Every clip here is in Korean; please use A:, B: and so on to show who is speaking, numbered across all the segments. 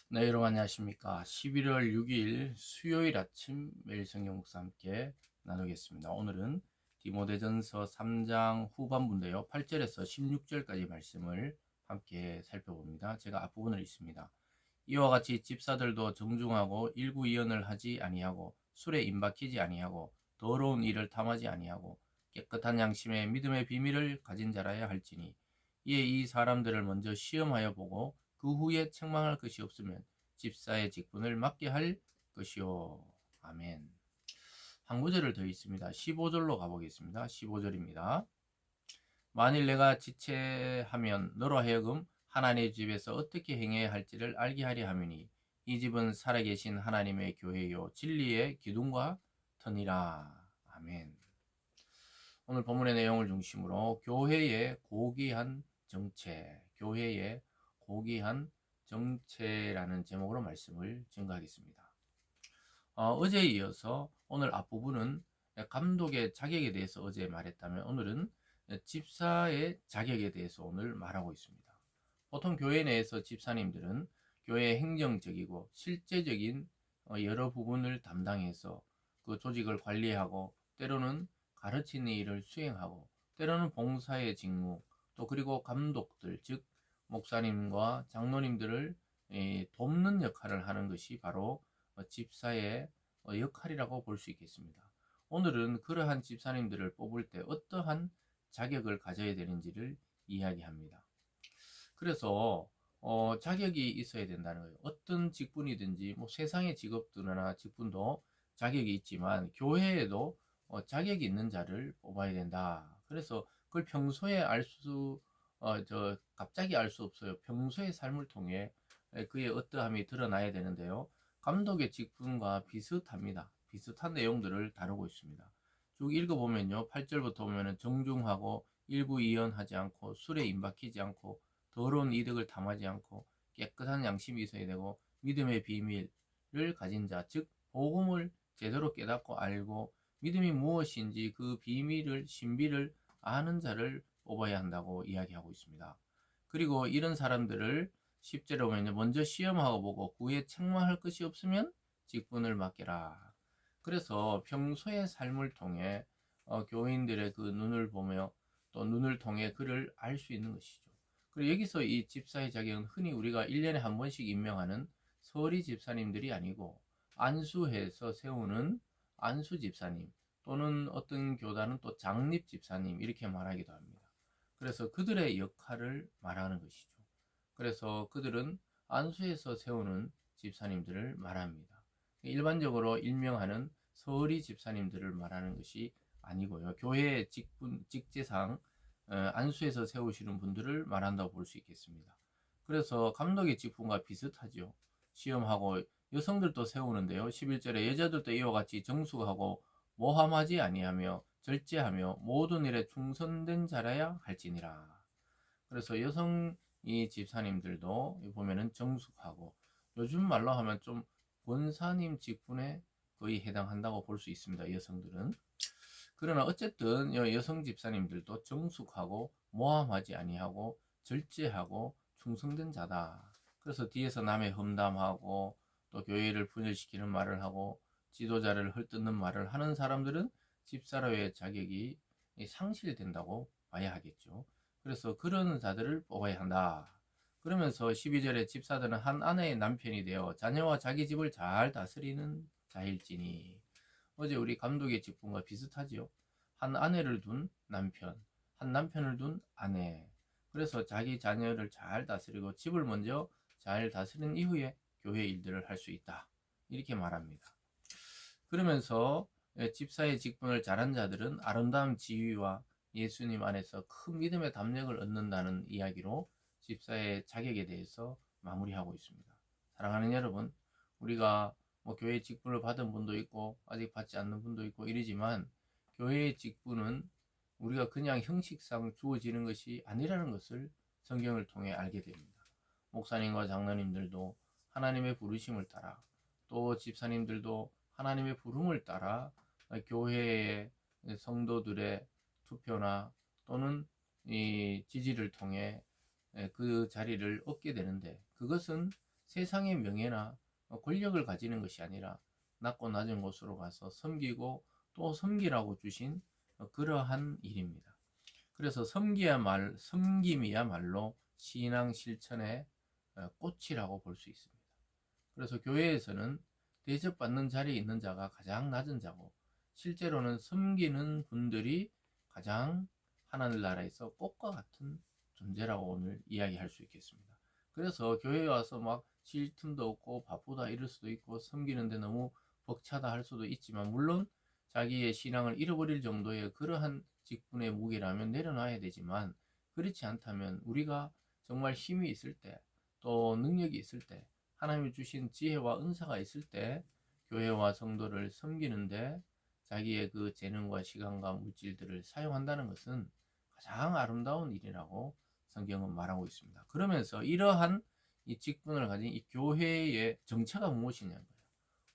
A: 네, 여러분 안녕하십니까. 11월 6일 수요일 아침 매일 성경 묵상 함께 나누겠습니다. 오늘은 디모데전서 3장 후반부인데요. 8절에서 16절까지 말씀을 함께 살펴봅니다. 제가 앞부분을 읽습니다. 이와 같이 집사들도 정중하고 일구이언을 하지 아니하고 술에 임박히지 아니하고 더러운 일을 탐하지 아니하고 깨끗한 양심에 믿음의 비밀을 가진 자라야 할지니 이에 이 사람들을 먼저 시험하여 보고 그 후에 책망할 것이 없으면 집사의 직분을 맡게 할 것이요. 아멘. 한 구절을 더 있습니다. 15절로 가보겠습니다. 15절입니다. 만일 내가 지체하면 너로 하여금 하나님의 집에서 어떻게 행해야 할지를 알게 하려 함이니 이 집은 살아계신 하나님의 교회요 진리의 기둥과 터니라. 아멘. 오늘 본문의 내용을 중심으로 교회의 고귀한 정체, 교회의 고귀한 정체라는 제목으로 말씀을 증거하겠습니다. 어제에 이어서 오늘 앞부분은 감독의 자격에 대해서 어제 말했다면 오늘은 집사의 자격에 대해서 오늘 말하고 있습니다. 보통 교회 내에서 집사님들은 교회 행정적이고 실제적인 여러 부분을 담당해서 그 조직을 관리하고 때로는 가르치는 일을 수행하고 때로는 봉사의 직무 또 그리고 감독들 즉 목사님과 장로님들을 돕는 역할을 하는 것이 바로 집사의 역할이라고 볼 수 있겠습니다. 오늘은 그러한 집사님들을 뽑을 때 어떠한 자격을 가져야 되는지를 이야기합니다. 그래서 자격이 있어야 된다는 거예요. 어떤 직분이든지 뭐 세상의 직업들이나 직분도 자격이 있지만 교회에도 자격이 있는 자를 뽑아야 된다. 그래서 그걸 평소에 갑자기 알 수 없어요. 평소의 삶을 통해 그의 어떠함이 드러나야 되는데요. 감독의 직분과 비슷합니다. 비슷한 내용들을 다루고 있습니다. 쭉 읽어보면요. 8절부터 보면은 정중하고 일구이연하지 않고 술에 임박히지 않고 더러운 이득을 탐하지 않고 깨끗한 양심이 있어야 되고 믿음의 비밀을 가진 자, 즉 복음을 제대로 깨닫고 알고 믿음이 무엇인지 그 비밀을 신비를 아는 자를 뽑아야 한다고 이야기하고 있습니다. 그리고 이런 사람들을 10절에 보면 먼저 시험하고 보고 그 후에 책망할 것이 없으면 직분을 맡겨라. 그래서 평소의 삶을 통해 교인들의 그 눈을 보며 또 눈을 통해 그를 알 수 있는 것이죠. 그리고 여기서 이 집사의 자격은 흔히 우리가 1년에 한 번씩 임명하는 서리 집사님들이 아니고 안수해서 세우는 안수 집사님 또는 어떤 교단은 또 장립 집사님 이렇게 말하기도 합니다. 그래서 그들의 역할을 말하는 것이죠. 그래서 그들은 안수해서 세우는 집사님들을 말합니다. 일반적으로 일명하는 서리 집사님들을 말하는 것이 아니고요. 교회의 직제상 안수해서 세우시는 분들을 말한다고 볼 수 있겠습니다. 그래서 감독의 직분과 비슷하죠. 시험하고 여성들도 세우는데요. 11절에 여자들도 이와 같이 정숙하고 모함하지 아니하며 절제하며 모든 일에 충성된 자라야 할지니라. 그래서 여성 이 집사님들도 보면은 정숙하고 요즘 말로 하면 좀 권사님 직분에 거의 해당한다고 볼 수 있습니다. 여성들은. 그러나 어쨌든 여성 집사님들도 정숙하고 모함하지 아니하고 절제하고 충성된 자다. 그래서 뒤에서 남의 험담하고 또 교회를 분열시키는 말을 하고 지도자를 헐뜯는 말을 하는 사람들은 집사로의 자격이 상실된다고 봐야 하겠죠. 그래서 그런 자들을 뽑아야 한다. 그러면서 12절에 집사들은 한 아내의 남편이 되어 자녀와 자기 집을 잘 다스리는 자일지니 어제 우리 감독의 직분과 비슷하지요. 한 아내를 둔 남편, 한 남편을 둔 아내. 그래서 자기 자녀를 잘 다스리고 집을 먼저 잘 다스린 이후에 교회 일들을 할 수 있다. 이렇게 말합니다. 그러면서 집사의 직분을 잘한 자들은 아름다운 지위와 예수님 안에서 큰 믿음의 담력을 얻는다는 이야기로 집사의 자격에 대해서 마무리하고 있습니다. 사랑하는 여러분, 우리가 뭐 교회 직분을 받은 분도 있고 아직 받지 않는 분도 있고 이러지만 교회의 직분은 우리가 그냥 형식상 주어지는 것이 아니라는 것을 성경을 통해 알게 됩니다. 목사님과 장로님들도 하나님의 부르심을 따라 또 집사님들도 하나님의 부름을 따라 교회의 성도들의 투표나 또는 이 지지를 통해 그 자리를 얻게 되는데 그것은 세상의 명예나 권력을 가지는 것이 아니라 낮고 낮은 곳으로 가서 섬기고 또 섬기라고 주신 그러한 일입니다. 그래서 섬김이야말로 신앙 실천의 꽃이라고 볼 수 있습니다. 그래서 교회에서는 대접받는 자리에 있는 자가 가장 낮은 자고, 실제로는 섬기는 분들이 가장 하나님 나라에서 꽃과 같은 존재라고 오늘 이야기할 수 있겠습니다. 그래서 교회에 와서 막 쉴 틈도 없고 바쁘다 이럴 수도 있고 섬기는데 너무 벅차다 할 수도 있지만, 물론 자기의 신앙을 잃어버릴 정도의 그러한 직분의 무게라면 내려놔야 되지만, 그렇지 않다면 우리가 정말 힘이 있을 때, 또 능력이 있을 때, 하나님이 주신 지혜와 은사가 있을 때 교회와 성도를 섬기는데 자기의 그 재능과 시간과 물질들을 사용한다는 것은 가장 아름다운 일이라고 성경은 말하고 있습니다. 그러면서 이러한 이 직분을 가진 이 교회의 정체가 무엇이냐는 거예요.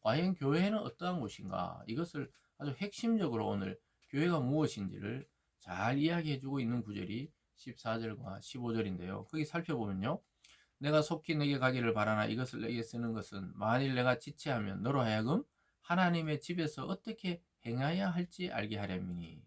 A: 과연 교회는 어떠한 곳인가? 이것을 아주 핵심적으로 오늘 교회가 무엇인지를 잘 이야기해주고 있는 구절이 14절과 15절인데요. 거기 살펴보면요. 내가 속히 내게 가기를 바라나 이것을 내게 쓰는 것은 만일 내가 지체하면 너로 하여금 하나님의 집에서 어떻게 행해야 할지 알게 하렵니니.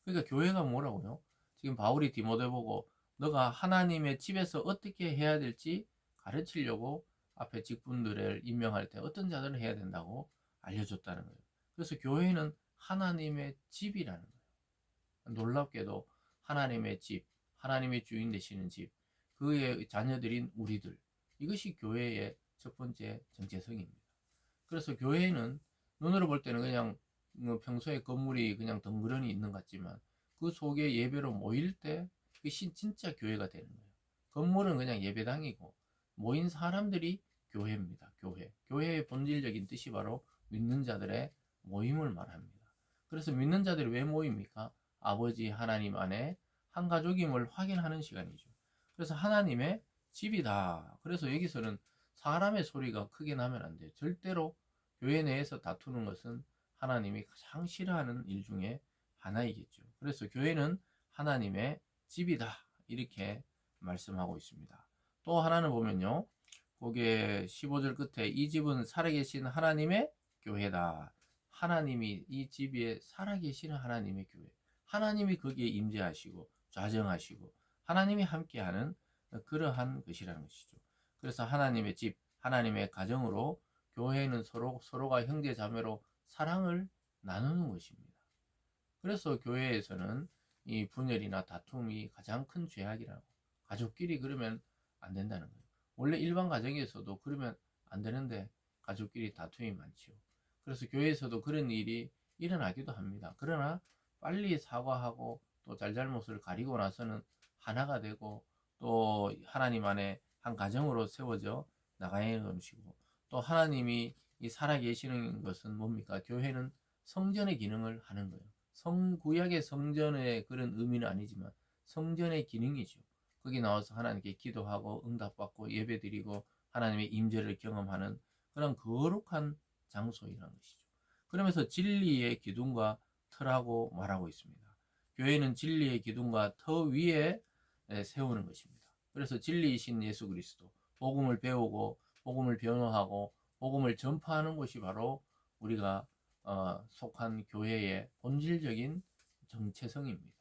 A: 그러니까 교회가 뭐라고요? 지금 바울이 디모데 보고 너가 하나님의 집에서 어떻게 해야 될지 가르치려고 앞에 직분들을 임명할 때 어떤 자들을 해야 된다고 알려줬다는 거예요. 그래서 교회는 하나님의 집이라는 거예요. 놀랍게도 하나님의 집, 하나님의 주인 되시는 집, 그의 자녀들인 우리들, 이것이 교회의 첫 번째 정체성입니다. 그래서 교회는 눈으로 볼 때는 그냥 평소에 건물이 그냥 덩그러니 있는 것 같지만, 그 속에 예배로 모일 때 그것이 진짜 교회가 되는 거예요. 건물은 그냥 예배당이고 모인 사람들이 교회입니다. 교회의 본질적인 뜻이 바로 믿는 자들의 모임을 말합니다. 그래서 믿는 자들이 왜 모입니까? 아버지 하나님 안에 한 가족임을 확인하는 시간이죠. 그래서 하나님의 집이다. 그래서 여기서는 사람의 소리가 크게 나면 안 돼요. 절대로 교회 내에서 다투는 것은 하나님이 가장 싫어하는 일 중에 하나이겠죠. 그래서 교회는 하나님의 집이다. 이렇게 말씀하고 있습니다. 또 하나는 보면요. 거기에 15절 끝에 이 집은 살아계신 하나님의 교회다. 하나님이 이 집에 살아계시는 하나님의 교회. 하나님이 거기에 임재하시고 좌정하시고 하나님이 함께하는 그러한 것이라는 것이죠. 그래서 하나님의 집, 하나님의 가정으로 교회는 서로가 형제 자매로 사랑을 나누는 것입니다. 그래서 교회에서는 이 분열이나 다툼이 가장 큰 죄악이라고, 가족끼리 그러면 안 된다는 거예요. 원래 일반 가정에서도 그러면 안 되는데 가족끼리 다툼이 많죠. 그래서 교회에서도 그런 일이 일어나기도 합니다. 그러나 빨리 사과하고 또 잘잘못을 가리고 나서는 하나가 되고 또 하나님 안에 한 가정으로 세워져 나가야 하는 것이고, 또 하나님이 이 살아계시는 것은 뭡니까? 교회는 성전의 기능을 하는 거예요. 구약의 성전의 그런 의미는 아니지만 성전의 기능이죠. 거기 나와서 하나님께 기도하고 응답받고 예배드리고 하나님의 임재를 경험하는 그런 거룩한 장소이라는 것이죠. 그러면서 진리의 기둥과 터라고 말하고 있습니다. 교회는 진리의 기둥과 터 위에 세우는 것입니다. 그래서 진리이신 예수 그리스도, 복음을 배우고 복음을 변호하고 복음을 전파하는 것이 바로 우리가 속한 교회의 본질적인 정체성입니다.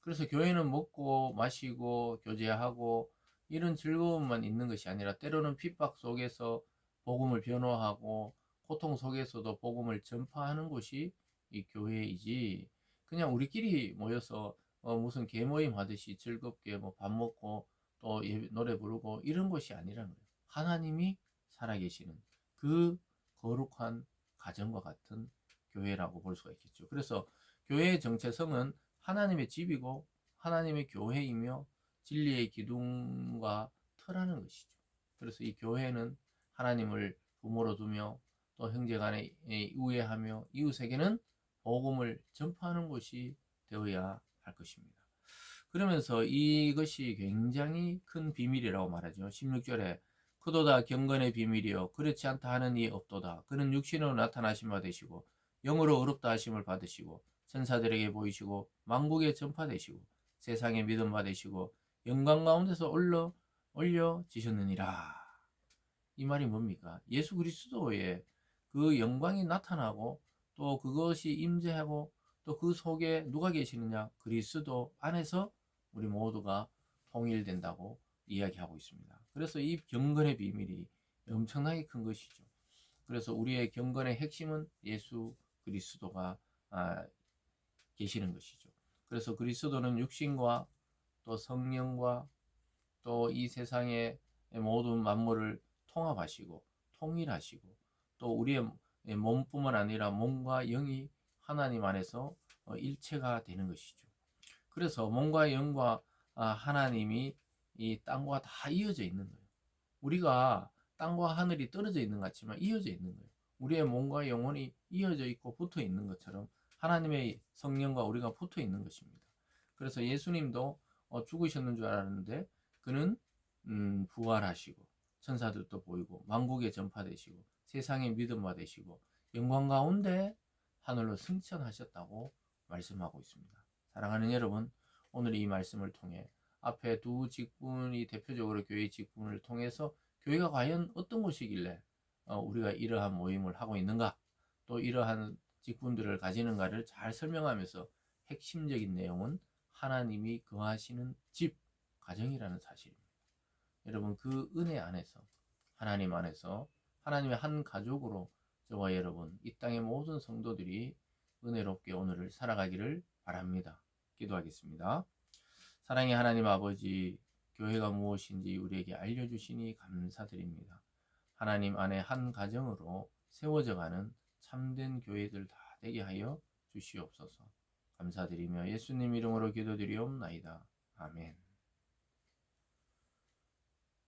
A: 그래서 교회는 먹고 마시고 교제하고 이런 즐거움만 있는 것이 아니라 때로는 핍박 속에서 복음을 변호하고 고통 속에서도 복음을 전파하는 곳이 이 교회이지, 그냥 우리끼리 모여서 무슨 개모임 하듯이 즐겁게 뭐 밥 먹고 또 노래 부르고 이런 것이 아니라는 거예요. 하나님이 살아계시는 그 거룩한 가정과 같은 교회라고 볼 수가 있겠죠. 그래서 교회의 정체성은 하나님의 집이고 하나님의 교회이며 진리의 기둥과 터라는 것이죠. 그래서 이 교회는 하나님을 부모로 두며 또 형제간에 우애하며 이웃에게는 복음을 전파하는 곳이 되어야 할 것입니다. 그러면서 이것이 굉장히 큰 비밀이라고 말하죠. 16절에 그도다 경건의 비밀이요 그렇지 않다 하는 이 없도다. 그는 육신으로 나타나신 바 되시고 영으로 어렵다 하심을 받으시고 천사들에게 보이시고 만국에 전파되시고 세상에 믿음 받으시고 영광 가운데서 올려지셨느니라. 이 말이 뭡니까? 예수 그리스도의 그 영광이 나타나고 또 그것이 임재하고 또 그 속에 누가 계시느냐? 그리스도 안에서 우리 모두가 통일된다고 이야기하고 있습니다. 그래서 이 경건의 비밀이 엄청나게 큰 것이죠. 그래서 우리의 경건의 핵심은 예수 그리스도가 계시는 것이죠. 그래서 그리스도는 육신과 또 성령과 또 이 세상의 모든 만물을 통합하시고 통일하시고 또 우리의 몸뿐만 아니라 몸과 영이 하나님 안에서 일체가 되는 것이죠. 그래서 몸과 영과 하나님이 이 땅과 다 이어져 있는 거예요. 우리가 땅과 하늘이 떨어져 있는 것 같지만 이어져 있는 거예요. 우리의 몸과 영혼이 이어져 있고 붙어 있는 것처럼 하나님의 성령과 우리가 붙어 있는 것입니다. 그래서 예수님도 죽으셨는 줄 알았는데 그는 부활하시고 천사들도 보이고 만국에 전파되시고 세상에 믿음 받으시고 영광 가운데 하늘로 승천하셨다고 말씀하고 있습니다. 사랑하는 여러분, 오늘 이 말씀을 통해 앞에 두 직분이 대표적으로 교회 직분을 통해서 교회가 과연 어떤 곳이길래 우리가 이러한 모임을 하고 있는가, 또 이러한 직분들을 가지는가를 잘 설명하면서 핵심적인 내용은 하나님이 거하시는 집, 가정이라는 사실입니다. 여러분, 그 은혜 안에서 하나님 안에서 하나님의 한 가족으로 저와 여러분, 이 땅의 모든 성도들이 은혜롭게 오늘을 살아가기를 바랍니다. 기도하겠습니다. 사랑의 하나님 아버지, 교회가 무엇인지 우리에게 알려주시니 감사드립니다. 하나님 안에 한 가정으로 세워져가는 참된 교회들 다 되게 하여 주시옵소서. 감사드리며 예수님 이름으로 기도드리옵나이다. 아멘.